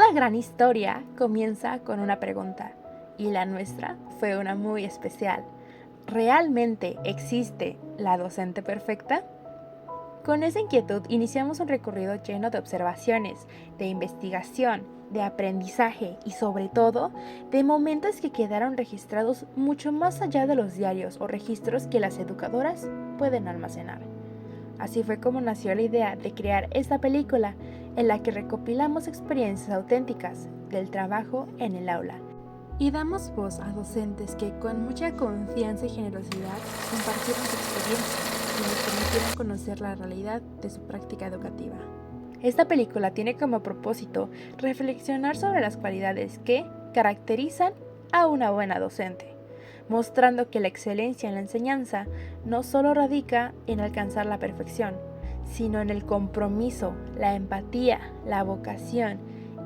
Toda gran historia comienza con una pregunta, y la nuestra fue una muy especial. ¿Realmente existe la docente perfecta? Con esa inquietud iniciamos un recorrido lleno de observaciones, de investigación, de aprendizaje y sobre todo de momentos que quedaron registrados mucho más allá de los diarios o registros que las educadoras pueden almacenar. Así fue como nació la idea de crear esta película en la que recopilamos experiencias auténticas del trabajo en el aula y damos voz a docentes que con mucha confianza y generosidad compartieron su experiencia y nos permitieron conocer la realidad de su práctica educativa. Esta película tiene como propósito reflexionar sobre las cualidades que caracterizan a una buena docente, mostrando que la excelencia en la enseñanza no solo radica en alcanzar la perfección, sino en el compromiso, la empatía, la vocación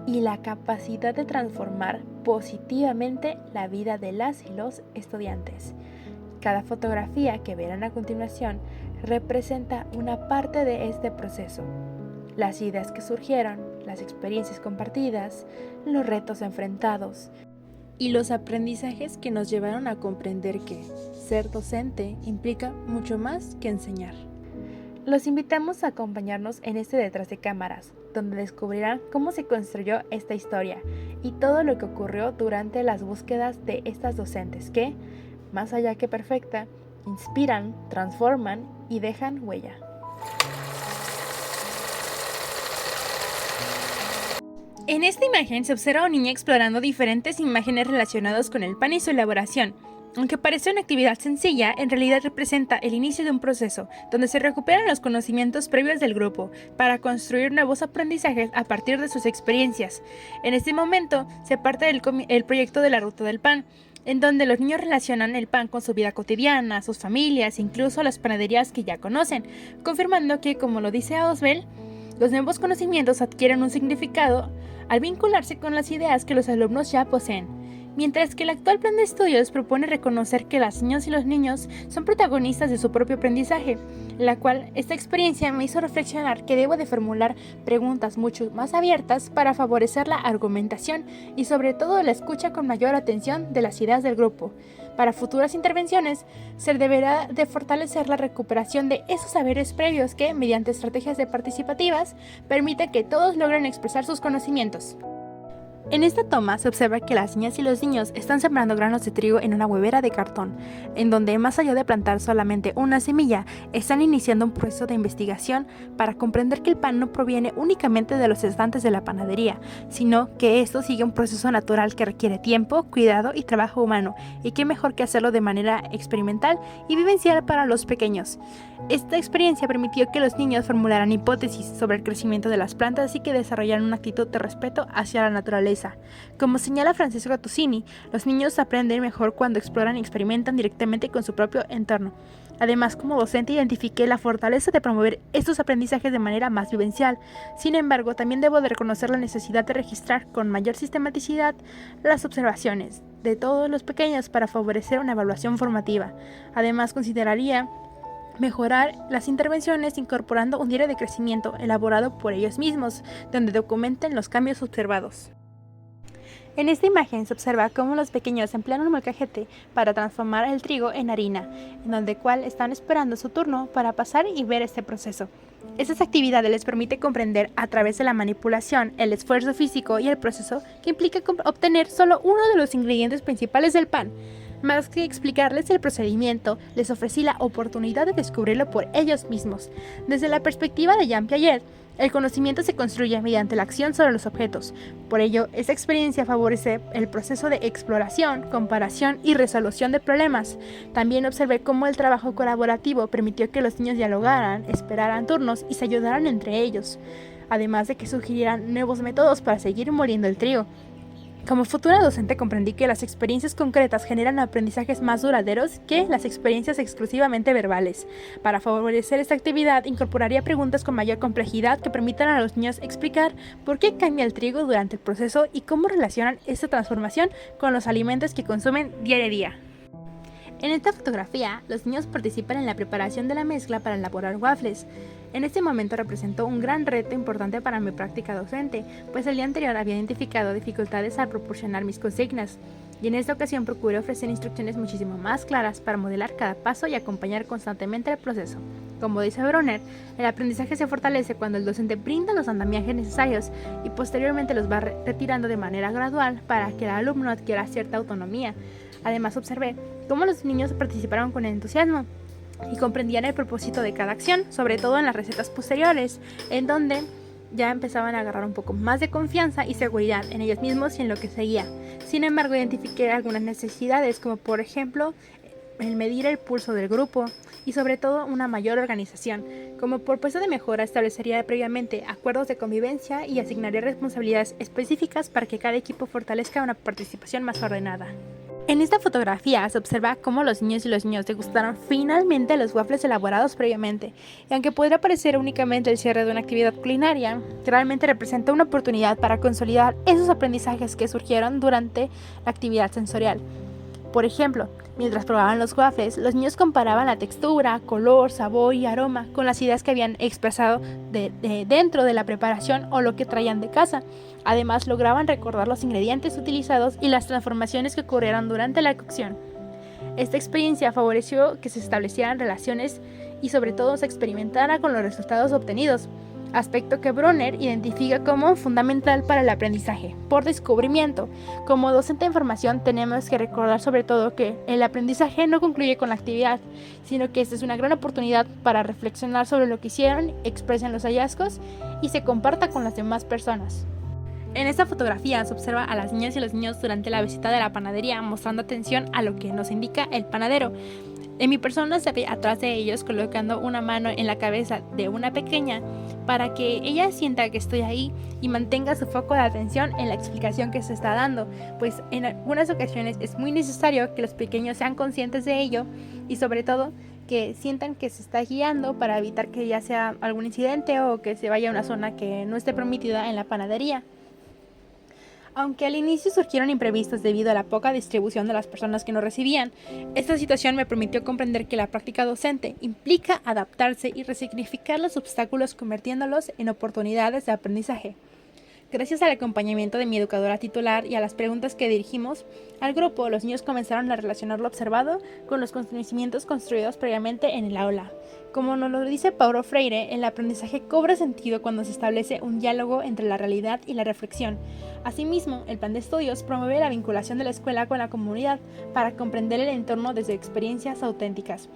y la capacidad de transformar positivamente la vida de las y los estudiantes. Cada fotografía que verán a continuación representa una parte de este proceso. Las ideas que surgieron, las experiencias compartidas, los retos enfrentados y los aprendizajes que nos llevaron a comprender que ser docente implica mucho más que enseñar. Los invitamos a acompañarnos en este detrás de cámaras, donde descubrirán cómo se construyó esta historia y todo lo que ocurrió durante las búsquedas de estas docentes que, más allá que perfecta, inspiran, transforman y dejan huella. En esta imagen se observa a una niña explorando diferentes imágenes relacionadas con el pan y su elaboración. Aunque parece una actividad sencilla, en realidad representa el inicio de un proceso donde se recuperan los conocimientos previos del grupo para construir nuevos aprendizajes a partir de sus experiencias. En este momento se parte del proyecto de la ruta del pan, en donde los niños relacionan el pan con su vida cotidiana, sus familias, incluso las panaderías que ya conocen, confirmando que, como lo dice Auswell, los nuevos conocimientos adquieren un significado al vincularse con las ideas que los alumnos ya poseen, mientras que el actual plan de estudios propone reconocer que las niñas y los niños son protagonistas de su propio aprendizaje, la cual esta experiencia me hizo reflexionar que debo de formular preguntas mucho más abiertas para favorecer la argumentación y sobre todo la escucha con mayor atención de las ideas del grupo. Para futuras intervenciones, se deberá de fortalecer la recuperación de esos saberes previos que, mediante estrategias participativas, permiten que todos logren expresar sus conocimientos. En esta toma se observa que las niñas y los niños están sembrando granos de trigo en una huevera de cartón, en donde más allá de plantar solamente una semilla, están iniciando un proceso de investigación para comprender que el pan no proviene únicamente de los estantes de la panadería, sino que esto sigue un proceso natural que requiere tiempo, cuidado y trabajo humano, y qué mejor que hacerlo de manera experimental y vivencial para los pequeños. Esta experiencia permitió que los niños formularan hipótesis sobre el crecimiento de las plantas y que desarrollaran una actitud de respeto hacia la naturaleza. Como señala Francesco Gattuzzini, los niños aprenden mejor cuando exploran y experimentan directamente con su propio entorno. Además, como docente identifiqué la fortaleza de promover estos aprendizajes de manera más vivencial. Sin embargo, también debo de reconocer la necesidad de registrar con mayor sistematicidad las observaciones de todos los pequeños para favorecer una evaluación formativa. Además, consideraría mejorar las intervenciones incorporando un diario de crecimiento elaborado por ellos mismos, donde documenten los cambios observados. En esta imagen se observa cómo los pequeños emplean un molcajete para transformar el trigo en harina, en donde cual están esperando su turno para pasar y ver este proceso. Estas actividades les permite comprender a través de la manipulación, el esfuerzo físico y el proceso que implica obtener solo uno de los ingredientes principales del pan. Más que explicarles el procedimiento, les ofrecí la oportunidad de descubrirlo por ellos mismos. Desde la perspectiva de Jean Piaget, el conocimiento se construye mediante la acción sobre los objetos. Por ello, esta experiencia favorece el proceso de exploración, comparación y resolución de problemas. También observé cómo el trabajo colaborativo permitió que los niños dialogaran, esperaran turnos y se ayudaran entre ellos, además de que sugirieran nuevos métodos para seguir moliendo el trigo. Como futura docente comprendí que las experiencias concretas generan aprendizajes más duraderos que las experiencias exclusivamente verbales. Para favorecer esta actividad, incorporaría preguntas con mayor complejidad que permitan a los niños explicar por qué cambia el trigo durante el proceso y cómo relacionan esta transformación con los alimentos que consumen día a día. En esta fotografía, los niños participan en la preparación de la mezcla para elaborar waffles. En este momento representó un gran reto importante para mi práctica docente, pues el día anterior había identificado dificultades al proporcionar mis consignas, y en esta ocasión procuré ofrecer instrucciones muchísimo más claras para modelar cada paso y acompañar constantemente el proceso. Como dice Bronner, el aprendizaje se fortalece cuando el docente brinda los andamiajes necesarios y posteriormente los va retirando de manera gradual para que el alumno adquiera cierta autonomía. Además, observé cómo los niños participaron con entusiasmo y comprendían el propósito de cada acción, sobre todo en las recetas posteriores, en donde ya empezaban a agarrar un poco más de confianza y seguridad en ellos mismos y en lo que seguía. Sin embargo, identifiqué algunas necesidades, como por ejemplo el medir el pulso del grupo y sobre todo una mayor organización. Como propuesta de mejora, establecería previamente acuerdos de convivencia y asignaría responsabilidades específicas para que cada equipo fortalezca una participación más ordenada. En esta fotografía se observa cómo los niños y los niños degustaron finalmente los waffles elaborados previamente, y aunque podría parecer únicamente el cierre de una actividad culinaria, realmente representa una oportunidad para consolidar esos aprendizajes que surgieron durante la actividad sensorial. Por ejemplo, mientras probaban los waffles, los niños comparaban la textura, color, sabor y aroma con las ideas que habían expresado dentro de la preparación o lo que traían de casa. Además, lograban recordar los ingredientes utilizados y las transformaciones que ocurrieron durante la cocción. Esta experiencia favoreció que se establecieran relaciones y sobre todo se experimentara con los resultados obtenidos, aspecto que Bronner identifica como fundamental para el aprendizaje por descubrimiento. Como docente de formación tenemos que recordar sobre todo que el aprendizaje no concluye con la actividad, sino que esta es una gran oportunidad para reflexionar sobre lo que hicieron, expresen los hallazgos y se comparta con las demás personas. En esta fotografía se observa a las niñas y los niños durante la visita de la panadería mostrando atención a lo que nos indica el panadero. En mi persona se ve atrás de ellos colocando una mano en la cabeza de una pequeña para que ella sienta que estoy ahí y mantenga su foco de atención en la explicación que se está dando, pues en algunas ocasiones es muy necesario que los pequeños sean conscientes de ello y sobre todo que sientan que se está guiando para evitar que ya sea algún incidente o que se vaya a una zona que no esté permitida en la panadería. Aunque al inicio surgieron imprevistos debido a la poca distribución de las personas que nos recibían, esta situación me permitió comprender que la práctica docente implica adaptarse y resignificar los obstáculos convirtiéndolos en oportunidades de aprendizaje. Gracias al acompañamiento de mi educadora titular y a las preguntas que dirigimos al grupo, los niños comenzaron a relacionar lo observado con los conocimientos construidos previamente en el aula. Como nos lo dice Paulo Freire, el aprendizaje cobra sentido cuando se establece un diálogo entre la realidad y la reflexión. Asimismo, el plan de estudios promueve la vinculación de la escuela con la comunidad para comprender el entorno desde experiencias auténticas.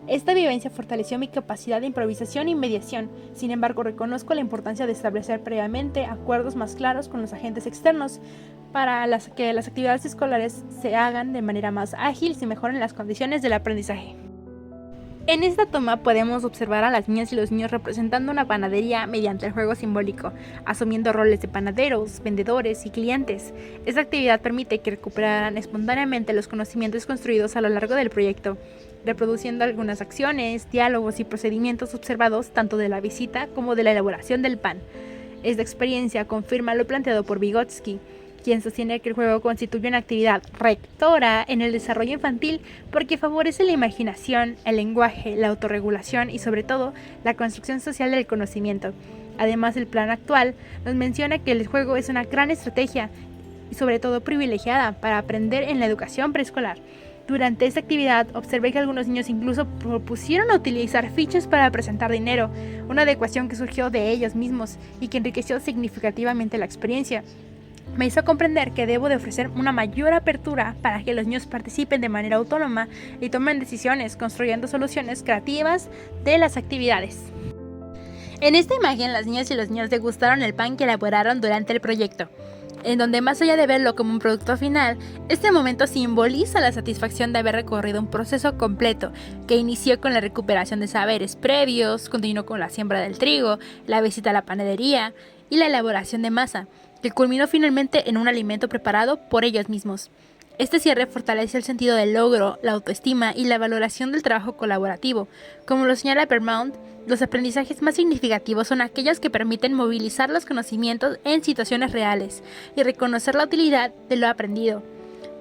Esta vivencia fortaleció mi capacidad de improvisación y mediación. Sin embargo, reconozco la importancia de establecer previamente acuerdos más claros con los agentes externos para que las actividades escolares se hagan de manera más ágil y mejoren las condiciones del aprendizaje. En esta toma podemos observar a las niñas y los niños representando una panadería mediante el juego simbólico, asumiendo roles de panaderos, vendedores y clientes. Esta actividad permite que recuperaran espontáneamente los conocimientos construidos a lo largo del proyecto, reproduciendo algunas acciones, diálogos y procedimientos observados tanto de la visita como de la elaboración del pan. Esta experiencia confirma lo planteado por Vygotsky, quien sostiene que el juego constituye una actividad rectora en el desarrollo infantil porque favorece la imaginación, el lenguaje, la autorregulación y sobre todo la construcción social del conocimiento. Además, el plan actual nos menciona que el juego es una gran estrategia y sobre todo privilegiada para aprender en la educación preescolar. Durante esta actividad observé que algunos niños incluso propusieron utilizar fichas para presentar dinero, una adecuación que surgió de ellos mismos y que enriqueció significativamente la experiencia. Me hizo comprender que debo de ofrecer una mayor apertura para que los niños participen de manera autónoma y tomen decisiones, construyendo soluciones creativas de las actividades. En esta imagen, las niñas y los niños degustaron el pan que elaboraron durante el proyecto, en donde más allá de verlo como un producto final, este momento simboliza la satisfacción de haber recorrido un proceso completo que inició con la recuperación de saberes previos, continuó con la siembra del trigo, la visita a la panadería y la elaboración de masa, que culminó finalmente en un alimento preparado por ellos mismos. Este cierre fortalece el sentido del logro, la autoestima y la valoración del trabajo colaborativo. Como lo señala Vermont, los aprendizajes más significativos son aquellos que permiten movilizar los conocimientos en situaciones reales y reconocer la utilidad de lo aprendido.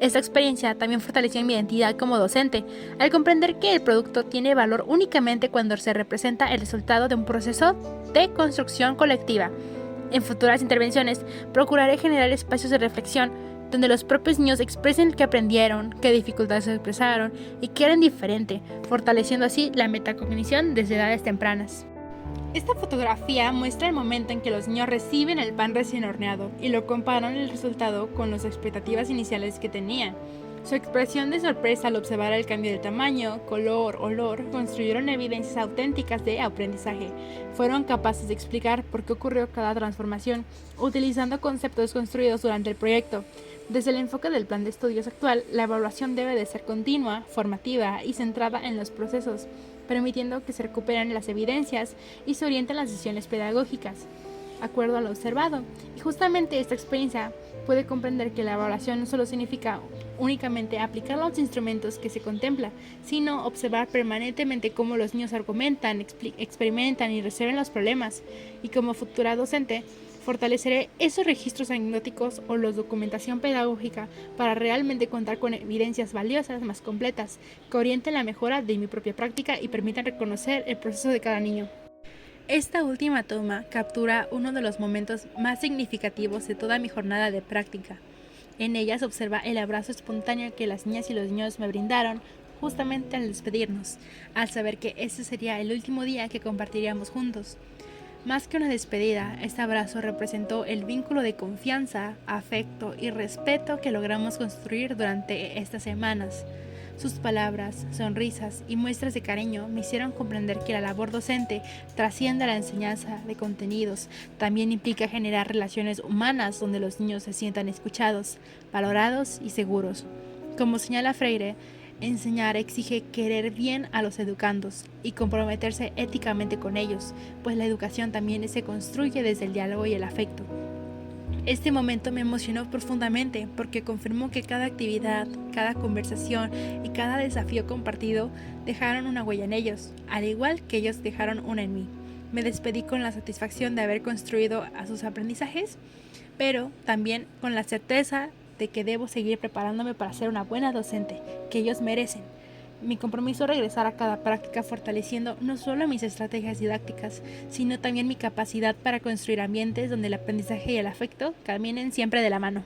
Esta experiencia también fortaleció mi identidad como docente, al comprender que el producto tiene valor únicamente cuando se representa el resultado de un proceso de construcción colectiva. En futuras intervenciones, procuraré generar espacios de reflexión donde los propios niños expresen qué aprendieron, qué dificultades expresaron y qué eran diferente, fortaleciendo así la metacognición desde edades tempranas. Esta fotografía muestra el momento en que los niños reciben el pan recién horneado y lo comparan el resultado con las expectativas iniciales que tenían. Su expresión de sorpresa al observar el cambio de tamaño, color, olor, construyeron evidencias auténticas de aprendizaje. Fueron capaces de explicar por qué ocurrió cada transformación, utilizando conceptos construidos durante el proyecto. Desde el enfoque del plan de estudios actual, la evaluación debe de ser continua, formativa y centrada en los procesos, permitiendo que se recuperen las evidencias y se orienten las decisiones pedagógicas, de acuerdo a lo observado. Y justamente esta experiencia puede comprender que la evaluación no solo significa únicamente aplicar los instrumentos que se contempla, sino observar permanentemente cómo los niños argumentan, experimentan y resuelven los problemas. Y como futura docente, fortaleceré esos registros anecdóticos o la documentación pedagógica para realmente contar con evidencias valiosas más completas que orienten la mejora de mi propia práctica y permitan reconocer el proceso de cada niño. Esta última toma captura uno de los momentos más significativos de toda mi jornada de práctica. En ella se observa el abrazo espontáneo que las niñas y los niños me brindaron justamente al despedirnos, al saber que ese sería el último día que compartiríamos juntos. Más que una despedida, este abrazo representó el vínculo de confianza, afecto y respeto que logramos construir durante estas semanas. Sus palabras, sonrisas y muestras de cariño me hicieron comprender que la labor docente trasciende la enseñanza de contenidos. También implica generar relaciones humanas donde los niños se sientan escuchados, valorados y seguros. Como señala Freire, enseñar exige querer bien a los educandos y comprometerse éticamente con ellos, pues la educación también se construye desde el diálogo y el afecto. Este momento me emocionó profundamente porque confirmó que cada actividad, cada conversación y cada desafío compartido dejaron una huella en ellos, al igual que ellos dejaron una en mí. Me despedí con la satisfacción de haber construido a sus aprendizajes, pero también con la certeza de que debo seguir preparándome para ser una buena docente, que ellos merecen. Mi compromiso es regresar a cada práctica fortaleciendo no solo mis estrategias didácticas, sino también mi capacidad para construir ambientes donde el aprendizaje y el afecto caminen siempre de la mano.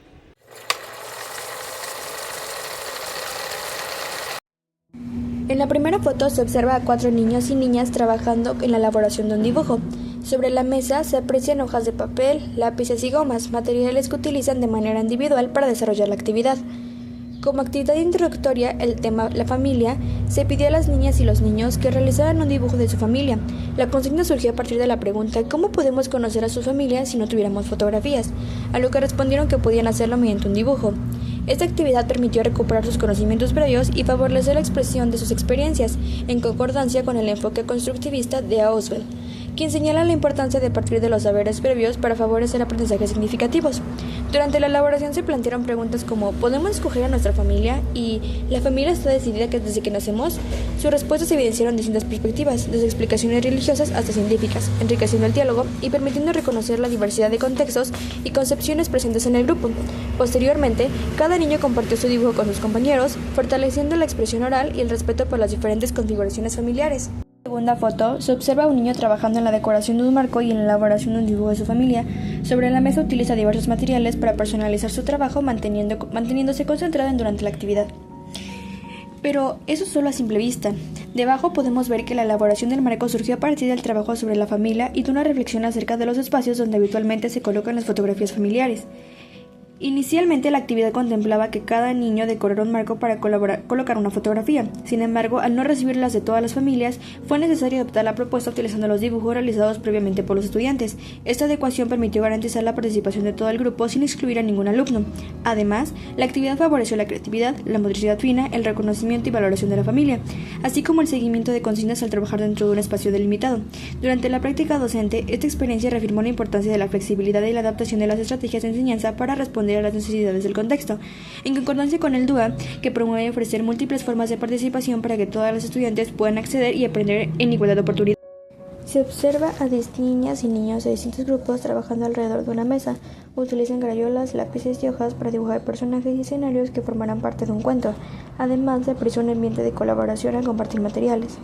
En la primera foto se observa a 4 niños y niñas trabajando en la elaboración de un dibujo. Sobre la mesa se aprecian hojas de papel, lápices y gomas, materiales que utilizan de manera individual para desarrollar la actividad. Como actividad introductoria, el tema La familia, se pidió a las niñas y los niños que realizaran un dibujo de su familia. La consigna surgió a partir de la pregunta ¿cómo podemos conocer a su familia si no tuviéramos fotografías? A lo que respondieron que podían hacerlo mediante un dibujo. Esta actividad permitió recuperar sus conocimientos previos y favorecer la expresión de sus experiencias, en concordancia con el enfoque constructivista de Auswell, quien señala la importancia de partir de los saberes previos para favorecer aprendizajes significativos. Durante la elaboración se plantearon preguntas como ¿podemos escoger a nuestra familia? Y ¿la familia está decidida desde que nacemos? Sus respuestas evidenciaron distintas perspectivas, desde explicaciones religiosas hasta científicas, enriqueciendo el diálogo y permitiendo reconocer la diversidad de contextos y concepciones presentes en el grupo. Posteriormente, cada niño compartió su dibujo con sus compañeros, fortaleciendo la expresión oral y el respeto por las diferentes configuraciones familiares. En la segunda foto, se observa a un niño trabajando en la decoración de un marco y en la elaboración de un dibujo de su familia. Sobre la mesa utiliza diversos materiales para personalizar su trabajo, manteniéndose concentrado durante la actividad. Pero eso es solo a simple vista. Debajo podemos ver que la elaboración del marco surgió a partir del trabajo sobre la familia y de una reflexión acerca de los espacios donde habitualmente se colocan las fotografías familiares. Inicialmente la actividad contemplaba que cada niño decorara un marco para colocar una fotografía. Sin embargo, al no recibir las de todas las familias, fue necesario adaptar la propuesta utilizando los dibujos realizados previamente por los estudiantes. Esta adecuación permitió garantizar la participación de todo el grupo sin excluir a ningún alumno. Además, la actividad favoreció la creatividad, la motricidad fina, el reconocimiento y valoración de la familia, así como el seguimiento de consignas al trabajar dentro de un espacio delimitado. Durante la práctica docente, esta experiencia reafirmó la importancia de la flexibilidad y la adaptación de las estrategias de enseñanza para responder a las necesidades del contexto, en concordancia con el DUA, que promueve ofrecer múltiples formas de participación para que todos los estudiantes puedan acceder y aprender en igualdad de oportunidades. Se observa a niñas y niños de distintos grupos trabajando alrededor de una mesa. Utilizan crayolas, lápices y hojas para dibujar personajes y escenarios que formarán parte de un cuento. Además, se aprecia un ambiente de colaboración al compartir materiales.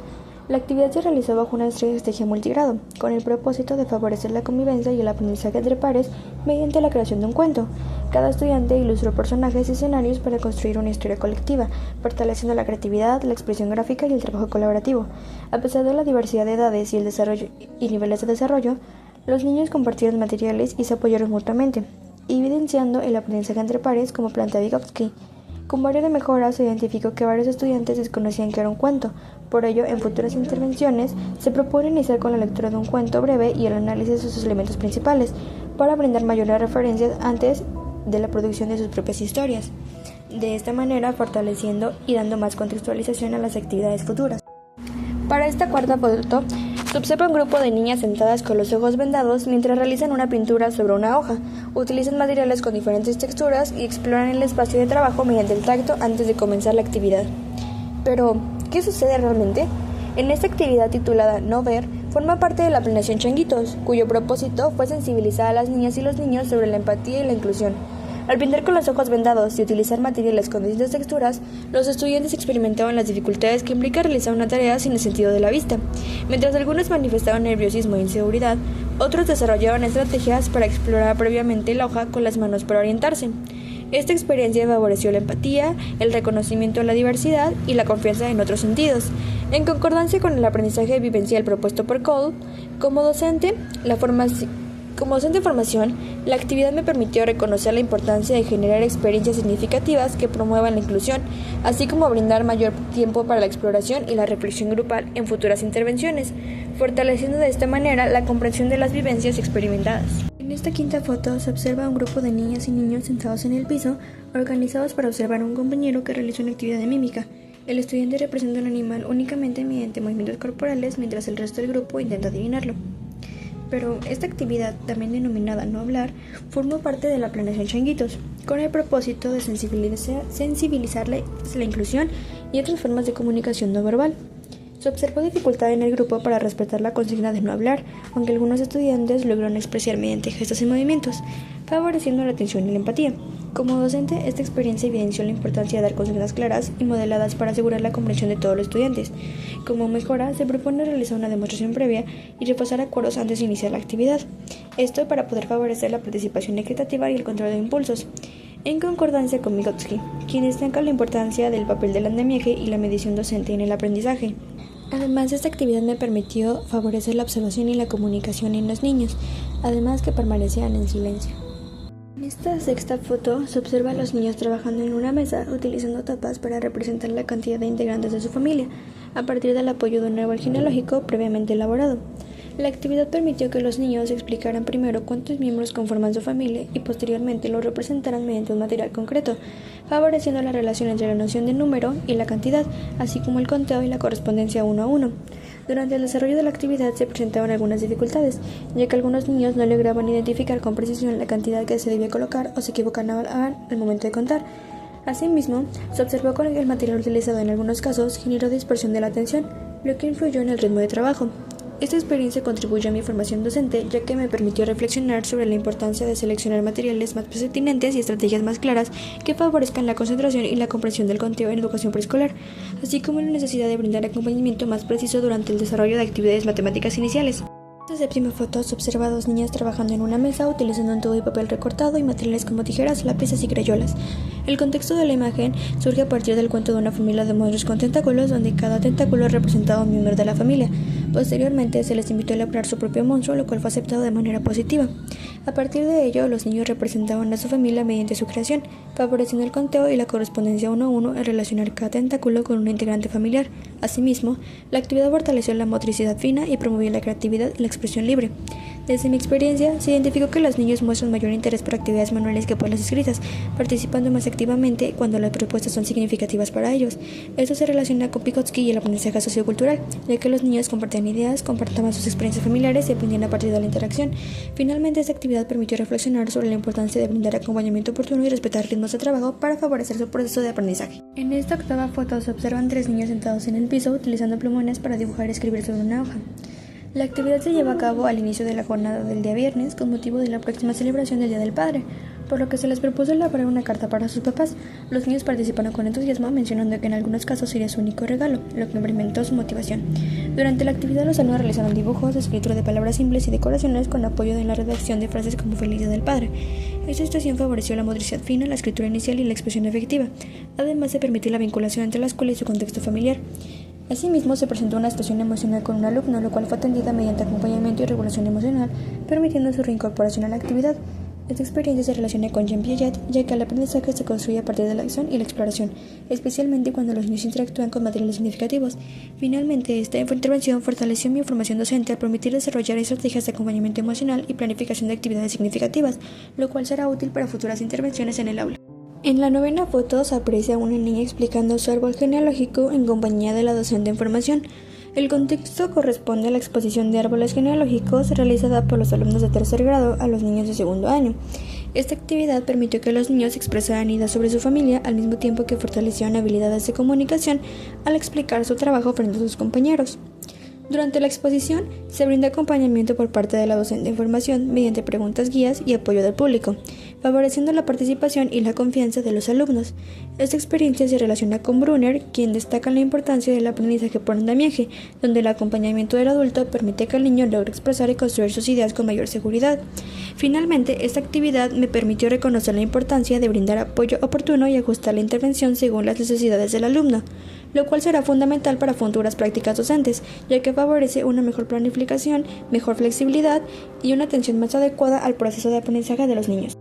La actividad se realizó bajo una estrategia multigrado, con el propósito de favorecer la convivencia y el aprendizaje entre pares mediante la creación de un cuento. Cada estudiante ilustró personajes y escenarios para construir una historia colectiva, fortaleciendo la creatividad, la expresión gráfica y el trabajo colaborativo. A pesar de la diversidad de edades y el desarrollo y niveles de desarrollo, los niños compartieron materiales y se apoyaron mutuamente, evidenciando el aprendizaje entre pares como plantea Vygotsky. Como área de mejora se identificó que varios estudiantes desconocían que era un cuento. Por ello, en futuras intervenciones, se propone iniciar con la lectura de un cuento breve y el análisis de sus elementos principales, para brindar mayores referencias antes de la producción de sus propias historias. De esta manera, fortaleciendo y dando más contextualización a las actividades futuras. Para esta cuarta foto, se observa un grupo de niñas sentadas con los ojos vendados mientras realizan una pintura sobre una hoja. Utilizan materiales con diferentes texturas y exploran el espacio de trabajo mediante el tacto antes de comenzar la actividad. Pero, ¿qué sucede realmente? En esta actividad titulada No Ver, forma parte de la planeación Changuitos, cuyo propósito fue sensibilizar a las niñas y los niños sobre la empatía y la inclusión. Al pintar con los ojos vendados y utilizar materiales con distintas texturas, los estudiantes experimentaban las dificultades que implica realizar una tarea sin el sentido de la vista. Mientras algunos manifestaban nerviosismo e inseguridad, otros desarrollaban estrategias para explorar previamente la hoja con las manos para orientarse. Esta experiencia favoreció la empatía, el reconocimiento de la diversidad y la confianza en otros sentidos. En concordancia con el aprendizaje vivencial propuesto por Cole, como docente de formación, la actividad me permitió reconocer la importancia de generar experiencias significativas que promuevan la inclusión, así como brindar mayor tiempo para la exploración y la reflexión grupal en futuras intervenciones, fortaleciendo de esta manera la comprensión de las vivencias experimentadas. En esta quinta foto se observa a un grupo de niñas y niños sentados en el piso, organizados para observar a un compañero que realiza una actividad de mímica. El estudiante representa un animal únicamente mediante movimientos corporales, mientras el resto del grupo intenta adivinarlo. Pero esta actividad, también denominada no hablar, formó parte de la planeación Changuitos, con el propósito de sensibilizar la inclusión y otras formas de comunicación no verbal. Se observó dificultad en el grupo para respetar la consigna de no hablar, aunque algunos estudiantes lograron expresar mediante gestos y movimientos, favoreciendo la atención y la empatía. Como docente, esta experiencia evidenció la importancia de dar consignas claras y modeladas para asegurar la comprensión de todos los estudiantes. Como mejora, se propone realizar una demostración previa y repasar acuerdos antes de iniciar la actividad. Esto para poder favorecer la participación equitativa y el control de impulsos. En concordancia con Vygotsky, quien destaca la importancia del papel del andamiaje y la medición docente en el aprendizaje. Además, esta actividad me permitió favorecer la observación y la comunicación en los niños, además que permanecían en silencio. En esta sexta foto se observa a los niños trabajando en una mesa utilizando tapas para representar la cantidad de integrantes de su familia, a partir del apoyo de un árbol genealógico previamente elaborado. La actividad permitió que los niños explicaran primero cuántos miembros conforman su familia y posteriormente lo representaran mediante un material concreto, favoreciendo la relación entre la noción de número y la cantidad, así como el conteo y la correspondencia uno a uno. Durante el desarrollo de la actividad se presentaban algunas dificultades, ya que algunos niños no lograban identificar con precisión la cantidad que se debía colocar o se equivocaban al momento de contar. Asimismo, se observó que el material utilizado en algunos casos generó dispersión de la atención, lo que influyó en el ritmo de trabajo. Esta experiencia contribuyó a mi formación docente, ya que me permitió reflexionar sobre la importancia de seleccionar materiales más pertinentes y estrategias más claras que favorezcan la concentración y la comprensión del conteo en educación preescolar, así como la necesidad de brindar acompañamiento más preciso durante el desarrollo de actividades matemáticas iniciales. En esta séptima foto se observa a dos niñas trabajando en una mesa utilizando un tubo de papel recortado y materiales como tijeras, lápices y crayolas. El contexto de la imagen surge a partir del cuento de una familia de monstruos con tentáculos, donde cada tentáculo representaba un miembro de la familia. Posteriormente se les invitó a elaborar su propio monstruo, lo cual fue aceptado de manera positiva. A partir de ello, los niños representaban a su familia mediante su creación, favoreciendo el conteo y la correspondencia uno a uno al relacionar cada tentáculo con un integrante familiar. Asimismo, la actividad fortaleció la motricidad fina y promovió la creatividad y la expresión libre. Desde mi experiencia, se identificó que los niños muestran mayor interés por actividades manuales que por las escritas, participando más activamente cuando las propuestas son significativas para ellos. Esto se relaciona con Vygotsky y el aprendizaje sociocultural, ya que los niños compartían ideas, compartían sus experiencias familiares y aprendían a partir de la interacción. Finalmente, esta actividad permitió reflexionar sobre la importancia de brindar acompañamiento oportuno y respetar ritmos de trabajo para favorecer su proceso de aprendizaje. En esta octava foto se observan 3 niños sentados en el piso utilizando plumones para dibujar y escribir sobre una hoja. La actividad se lleva a cabo al inicio de la jornada del día viernes con motivo de la próxima celebración del Día del Padre, por lo que se les propuso elaborar una carta para sus papás. Los niños participaron con entusiasmo, mencionando que en algunos casos sería su único regalo, lo que incrementó su motivación. Durante la actividad los alumnos realizaron dibujos, escritura de palabras simples y decoraciones con apoyo de la redacción de frases como Feliz Día del Padre. Esta situación favoreció la motricidad fina, la escritura inicial y la expresión efectiva. Además, se permitió la vinculación entre la escuela y su contexto familiar. Asimismo, se presentó una situación emocional con un alumno, lo cual fue atendida mediante acompañamiento y regulación emocional, permitiendo su reincorporación a la actividad. Esta experiencia se relaciona con Jean Piaget, ya que el aprendizaje se construye a partir de la acción y la exploración, especialmente cuando los niños interactúan con materiales significativos. Finalmente, esta intervención fortaleció mi formación docente al permitir desarrollar estrategias de acompañamiento emocional y planificación de actividades significativas, lo cual será útil para futuras intervenciones en el aula. En la novena foto se aprecia a una niña explicando su árbol genealógico en compañía de la docente en formación. El contexto corresponde a la exposición de árboles genealógicos realizada por los alumnos de tercer grado a los niños de segundo año. Esta actividad permitió que los niños expresaran ideas sobre su familia al mismo tiempo que fortalecieron habilidades de comunicación al explicar su trabajo frente a sus compañeros. Durante la exposición, se brinda acompañamiento por parte de la docente en formación mediante preguntas guías y apoyo del público, favoreciendo la participación y la confianza de los alumnos. Esta experiencia se relaciona con Brunner, quien destaca la importancia del aprendizaje por andamiaje, donde el acompañamiento del adulto permite que el niño logre expresar y construir sus ideas con mayor seguridad. Finalmente, esta actividad me permitió reconocer la importancia de brindar apoyo oportuno y ajustar la intervención según las necesidades del alumno, lo cual será fundamental para futuras prácticas docentes, ya que favorece una mejor planificación, mejor flexibilidad y una atención más adecuada al proceso de aprendizaje de los niños.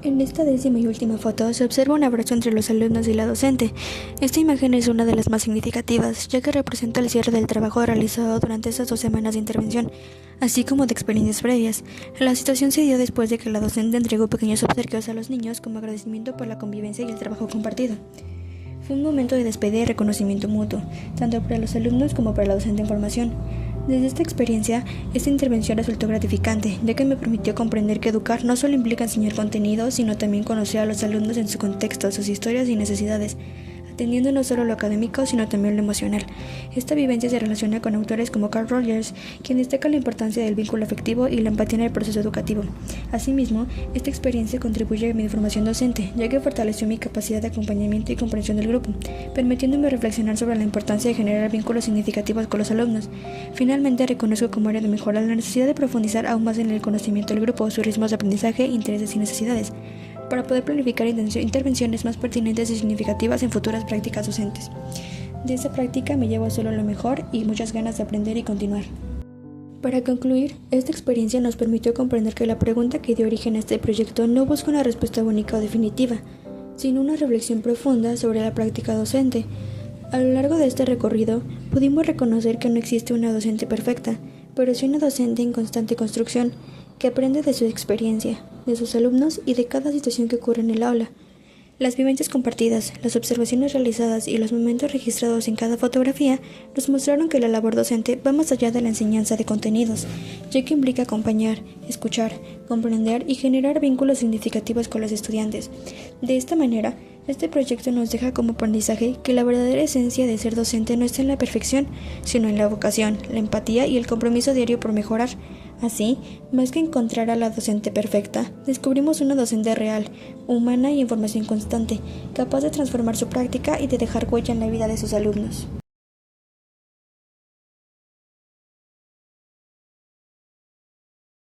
En esta décima y última foto se observa un abrazo entre los alumnos y la docente. Esta imagen es una de las más significativas, ya que representa el cierre del trabajo realizado durante estas 2 semanas de intervención, así como de experiencias previas. La situación se dio después de que la docente entregó pequeños obsequios a los niños como agradecimiento por la convivencia y el trabajo compartido. Fue un momento de despedida y reconocimiento mutuo, tanto para los alumnos como para la docente en formación. Desde esta experiencia, esta intervención resultó gratificante, ya que me permitió comprender que educar no solo implica enseñar contenido, sino también conocer a los alumnos en su contexto, sus historias y necesidades, atendiendo no solo lo académico, sino también lo emocional. Esta vivencia se relaciona con autores como Carl Rogers, quien destaca la importancia del vínculo afectivo y la empatía en el proceso educativo. Asimismo, esta experiencia contribuye a mi formación docente, ya que fortaleció mi capacidad de acompañamiento y comprensión del grupo, permitiéndome reflexionar sobre la importancia de generar vínculos significativos con los alumnos. Finalmente, reconozco como área de mejora la necesidad de profundizar aún más en el conocimiento del grupo, sus ritmos de aprendizaje, intereses y necesidades, para poder planificar intervenciones más pertinentes y significativas en futuras prácticas docentes. De esta práctica me llevo solo lo mejor y muchas ganas de aprender y continuar. Para concluir, esta experiencia nos permitió comprender que la pregunta que dio origen a este proyecto no busca una respuesta única o definitiva, sino una reflexión profunda sobre la práctica docente. A lo largo de este recorrido, pudimos reconocer que no existe una docente perfecta, pero sí una docente en constante construcción, que aprende de su experiencia, de sus alumnos y de cada situación que ocurre en el aula. Las vivencias compartidas, las observaciones realizadas y los momentos registrados en cada fotografía nos mostraron que la labor docente va más allá de la enseñanza de contenidos, ya que implica acompañar, escuchar, comprender y generar vínculos significativos con los estudiantes. De esta manera, este proyecto nos deja como aprendizaje que la verdadera esencia de ser docente no está en la perfección, sino en la vocación, la empatía y el compromiso diario por mejorar. Así, más que encontrar a la docente perfecta, descubrimos una docente real, humana y en formación constante, capaz de transformar su práctica y de dejar huella en la vida de sus alumnos.